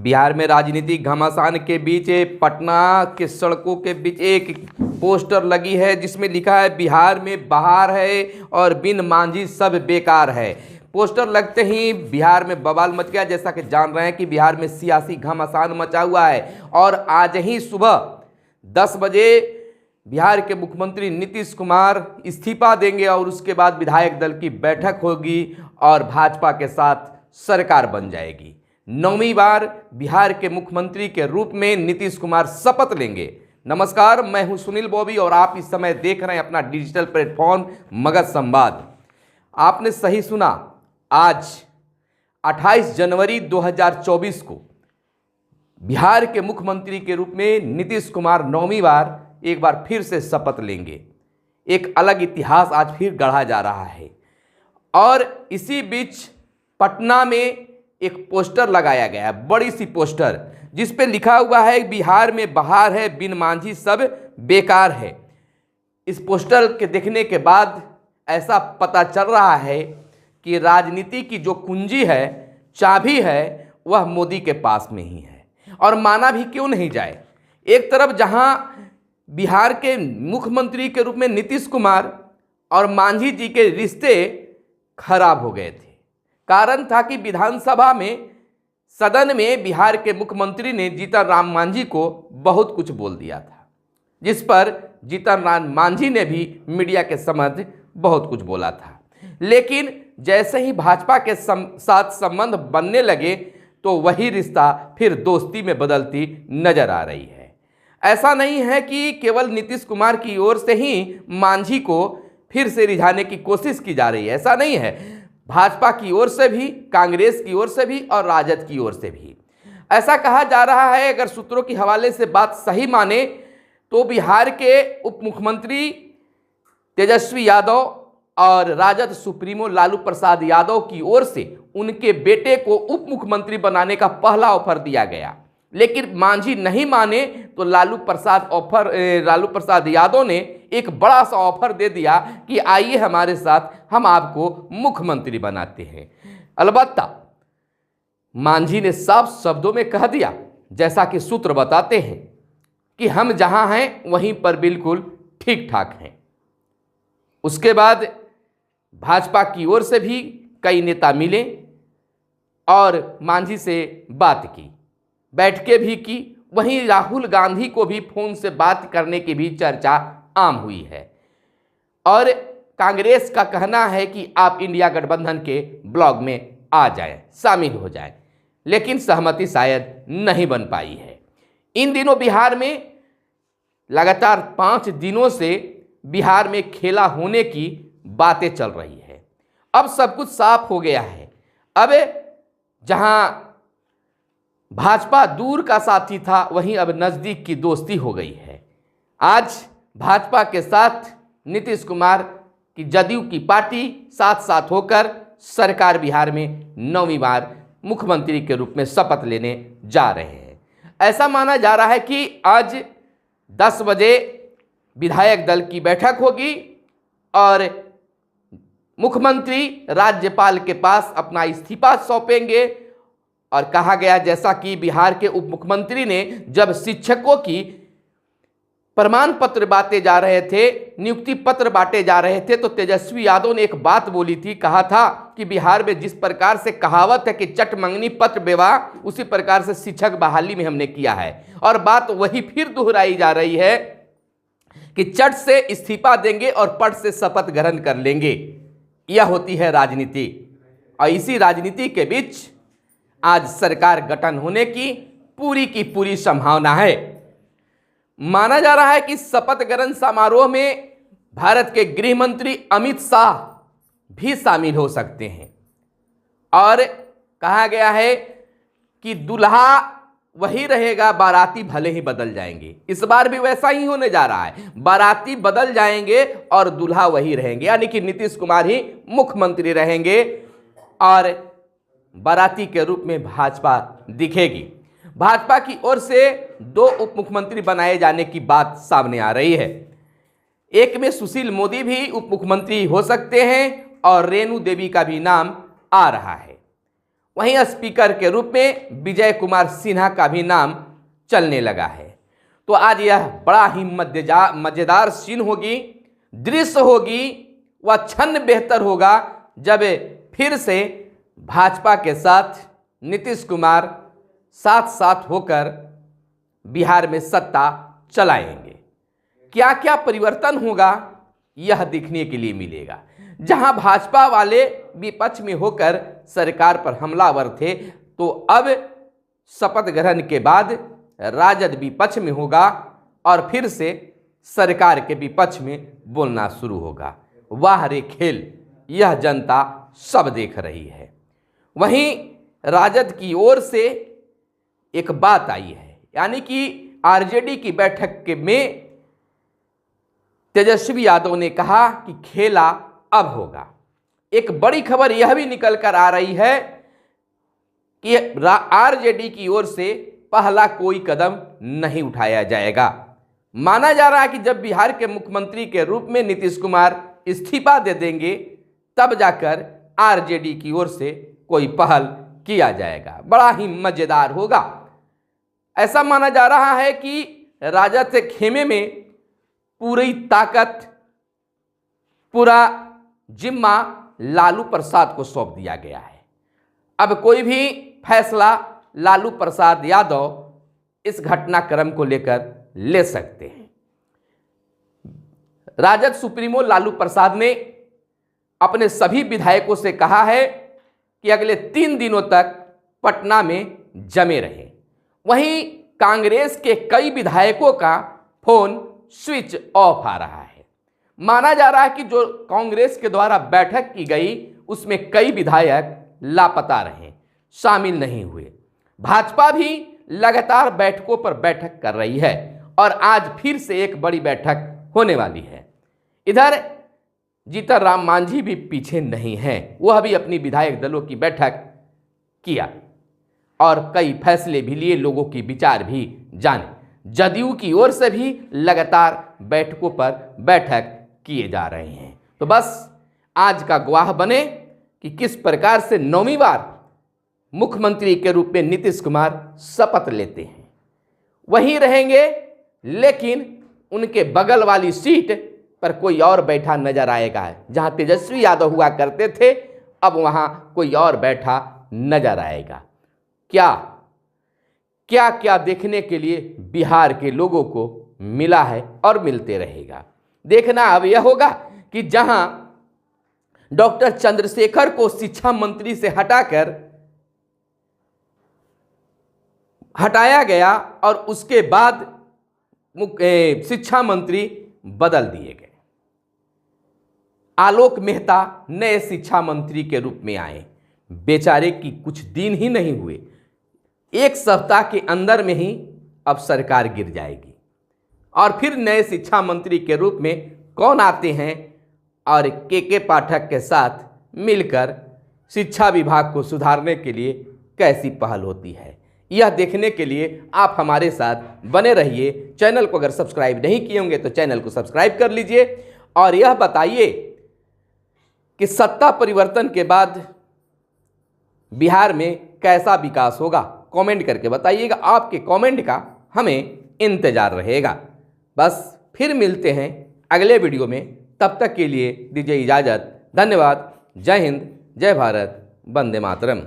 बिहार में राजनीतिक घमासान के बीच पटना के सड़कों के बीच एक पोस्टर लगी है जिसमें लिखा है बिहार में बहार है और बिन मांझी सब बेकार है। पोस्टर लगते ही बिहार में बवाल मच गया। जैसा कि जान रहे हैं कि बिहार में सियासी घमासान मचा हुआ है और आज ही सुबह 10 बजे बिहार के मुख्यमंत्री नीतीश कुमार इस्तीफा देंगे और उसके बाद विधायक दल की बैठक होगी और भाजपा के साथ सरकार बन जाएगी। 9वीं बार बिहार के मुख्यमंत्री के रूप में नीतीश कुमार शपथ लेंगे। नमस्कार, मैं हूं सुनील बॉबी और आप इस समय देख रहे हैं अपना डिजिटल प्लेटफॉर्म मगध संवाद। आपने सही सुना, आज 28 जनवरी 2024 को बिहार के मुख्यमंत्री के रूप में नीतीश कुमार 9वीं बार एक बार फिर से शपथ लेंगे। एक अलग इतिहास आज फिर गढ़ा जा रहा है और इसी बीच पटना में एक पोस्टर लगाया गया है, बड़ी सी पोस्टर जिस पे लिखा हुआ है बिहार में बहार है बिन मांझी सब बेकार है। इस पोस्टर के देखने के बाद ऐसा पता चल रहा है कि राजनीति की जो कुंजी है, चाबी है, वह मोदी के पास में ही है। और माना भी क्यों नहीं जाए, एक तरफ जहां बिहार के मुख्यमंत्री के रूप में नीतीश कुमार और मांझी जी के रिश्ते खराब हो गए थे। कारण था कि विधानसभा में, सदन में बिहार के मुख्यमंत्री ने जीतन राम मांझी को बहुत कुछ बोल दिया था, जिस पर जीतन राम मांझी ने भी मीडिया के समक्ष बहुत कुछ बोला था। लेकिन जैसे ही भाजपा के साथ संबंध बनने लगे तो वही रिश्ता फिर दोस्ती में बदलती नजर आ रही है। ऐसा नहीं है कि केवल नीतीश कुमार की ओर से ही मांझी को फिर से रिझाने की कोशिश की जा रही है, ऐसा नहीं है। भाजपा की ओर से भी, कांग्रेस की ओर से भी और राजद की ओर से भी ऐसा कहा जा रहा है। अगर सूत्रों के हवाले से बात सही माने तो बिहार के उप मुख्यमंत्री तेजस्वी यादव और राजद सुप्रीमो लालू प्रसाद यादव की ओर से उनके बेटे को उप मुख्यमंत्री बनाने का पहला ऑफर दिया गया, लेकिन मांझी नहीं माने तो लालू प्रसाद यादव ने एक बड़ा सा ऑफर दे दिया कि आइए हमारे साथ, हम आपको मुख्यमंत्री बनाते हैं। अलबत्ता मांझी ने साफ शब्दों में कह दिया, जैसा कि सूत्र बताते हैं, कि हम जहां हैं वहीं पर बिल्कुल ठीक ठाक हैं। उसके बाद भाजपा की ओर से भी कई नेता मिले और मांझी से बात की, बैठकें भी की। वहीं राहुल गांधी को भी फोन से बात करने की भी चर्चा आम हुई है और कांग्रेस का कहना है कि आप इंडिया गठबंधन के ब्लॉक में आ जाएं, शामिल हो जाएं, लेकिन सहमति शायद नहीं बन पाई है। इन दिनों बिहार में लगातार 5 दिनों से बिहार में खेला होने की बातें चल रही है। अब सब कुछ साफ हो गया है। अब जहां भाजपा दूर का साथी था, वहीं अब नजदीक की दोस्ती हो गई है। आज भाजपा के साथ नीतीश कुमार की जदयू की पार्टी साथ साथ होकर सरकार बिहार में 9वीं बार मुख्यमंत्री के रूप में शपथ लेने जा रहे हैं। ऐसा माना जा रहा है कि आज 10 बजे विधायक दल की बैठक होगी और मुख्यमंत्री राज्यपाल के पास अपना इस्तीफा सौंपेंगे। और कहा गया, जैसा कि बिहार के उप मुख्यमंत्री ने जब शिक्षकों की प्रमाण पत्र बांटे जा रहे थे, नियुक्ति पत्र बांटे जा रहे थे, तो तेजस्वी यादव ने एक बात बोली थी, कहा था कि बिहार में जिस प्रकार से कहावत है कि चट मंगनी पत्र विवाह, उसी प्रकार से शिक्षक बहाली में हमने किया है। और बात वही फिर दोहराई जा रही है कि चट से इस्तीफा देंगे और पट से शपथ ग्रहण कर लेंगे। यह होती है राजनीति और इसी राजनीति के बीच आज सरकार गठन होने की पूरी संभावना है। माना जा रहा है कि शपथ ग्रहण समारोह में भारत के गृह मंत्री अमित शाह भी शामिल हो सकते हैं और कहा गया है कि दूल्हा वही रहेगा, बाराती भले ही बदल जाएंगे। इस बार भी वैसा ही होने जा रहा है, बाराती बदल जाएंगे और दूल्हा वही रहेंगे, यानी कि नीतीश कुमार ही मुख्यमंत्री रहेंगे और बाराती के रूप में भाजपा दिखेगी। भाजपा की ओर से 2 उप मुख्यमंत्री बनाए जाने की बात सामने आ रही है। एक में सुशील मोदी भी उप मुख्यमंत्री हो सकते हैं और रेणु देवी का भी नाम आ रहा है। वहीं स्पीकर के रूप में विजय कुमार सिन्हा का भी नाम चलने लगा है। तो आज यह बड़ा ही मजेदार सीन होगी, दृश्य होगी, वह क्षण बेहतर होगा जब फिर से भाजपा के साथ नीतीश कुमार साथ साथ होकर बिहार में सत्ता चलाएंगे। क्या क्या परिवर्तन होगा यह देखने के लिए मिलेगा। जहां भाजपा वाले विपक्ष में होकर सरकार पर हमलावर थे, तो अब शपथ ग्रहण के बाद राजद विपक्ष में होगा और फिर से सरकार के विपक्ष में बोलना शुरू होगा। वाह रे खेल, यह जनता सब देख रही है। वहीं राजद की ओर से एक बात आई है, यानी कि आरजेडी की बैठक में तेजस्वी यादव ने कहा कि खेला अब होगा। एक बड़ी खबर यह भी निकल कर आ रही है कि आरजेडी की ओर से पहला कोई कदम नहीं उठाया जाएगा। माना जा रहा है कि जब बिहार के मुख्यमंत्री के रूप में नीतीश कुमार इस्तीफा दे देंगे, तब जाकर आरजेडी की ओर से कोई पहल किया जाएगा। बड़ा ही मजेदार होगा। ऐसा माना जा रहा है कि राजद के खेमे में पूरी ताकत, पूरा जिम्मा लालू प्रसाद को सौंप दिया गया है। अब कोई भी फैसला लालू प्रसाद यादव इस घटनाक्रम को लेकर ले सकते हैं। राजद सुप्रीमो लालू प्रसाद ने अपने सभी विधायकों से कहा है कि अगले 3 दिनों तक पटना में जमे रहे। वहीं कांग्रेस के कई विधायकों का फोन स्विच ऑफ आ रहा है। माना जा रहा है कि जो कांग्रेस के द्वारा बैठक की गई उसमें कई विधायक लापता रहे, शामिल नहीं हुए। भाजपा भी लगातार बैठकों पर बैठक कर रही है और आज फिर से एक बड़ी बैठक होने वाली है। इधर जीतन राम मांझी भी पीछे नहीं हैं, वह भी अपनी विधायक दलों की बैठक किया और कई फैसले भी लिए, लोगों की विचार भी जाने। जदयू की ओर से भी लगातार बैठकों पर बैठक किए जा रहे हैं। तो बस आज का गवाह बने कि किस प्रकार से 9वीं बार मुख्यमंत्री के रूप में नीतीश कुमार शपथ लेते हैं। वहीं रहेंगे, लेकिन उनके बगल वाली सीट पर कोई और बैठा नजर आएगा। जहां तेजस्वी यादव हुआ करते थे, अब वहां कोई और बैठा नजर आएगा। क्या क्या क्या देखने के लिए बिहार के लोगों को मिला है और मिलते रहेगा। देखना अब यह होगा कि जहां डॉक्टर चंद्रशेखर को शिक्षा मंत्री से हटाया गया और उसके बाद शिक्षा मंत्री बदल दिए गए। आलोक मेहता नए शिक्षा मंत्री के रूप में आए। बेचारे की कुछ दिन ही नहीं हुए, 1 सप्ताह के अंदर में ही अब सरकार गिर जाएगी। और फिर नए शिक्षा मंत्री के रूप में कौन आते हैं और के पाठक के साथ मिलकर शिक्षा विभाग को सुधारने के लिए कैसी पहल होती है, यह देखने के लिए आप हमारे साथ बने रहिए। चैनल को अगर सब्सक्राइब नहीं किए होंगे तो चैनल को सब्सक्राइब कर लीजिए और यह बताइए कि सत्ता परिवर्तन के बाद बिहार में कैसा विकास होगा। कमेंट करके बताइएगा। आपके कमेंट का हमें इंतजार रहेगा। बस फिर मिलते हैं अगले वीडियो में, तब तक के लिए दीजिए इजाज़त। धन्यवाद। जय हिंद, जय भारत, वंदे मातरम।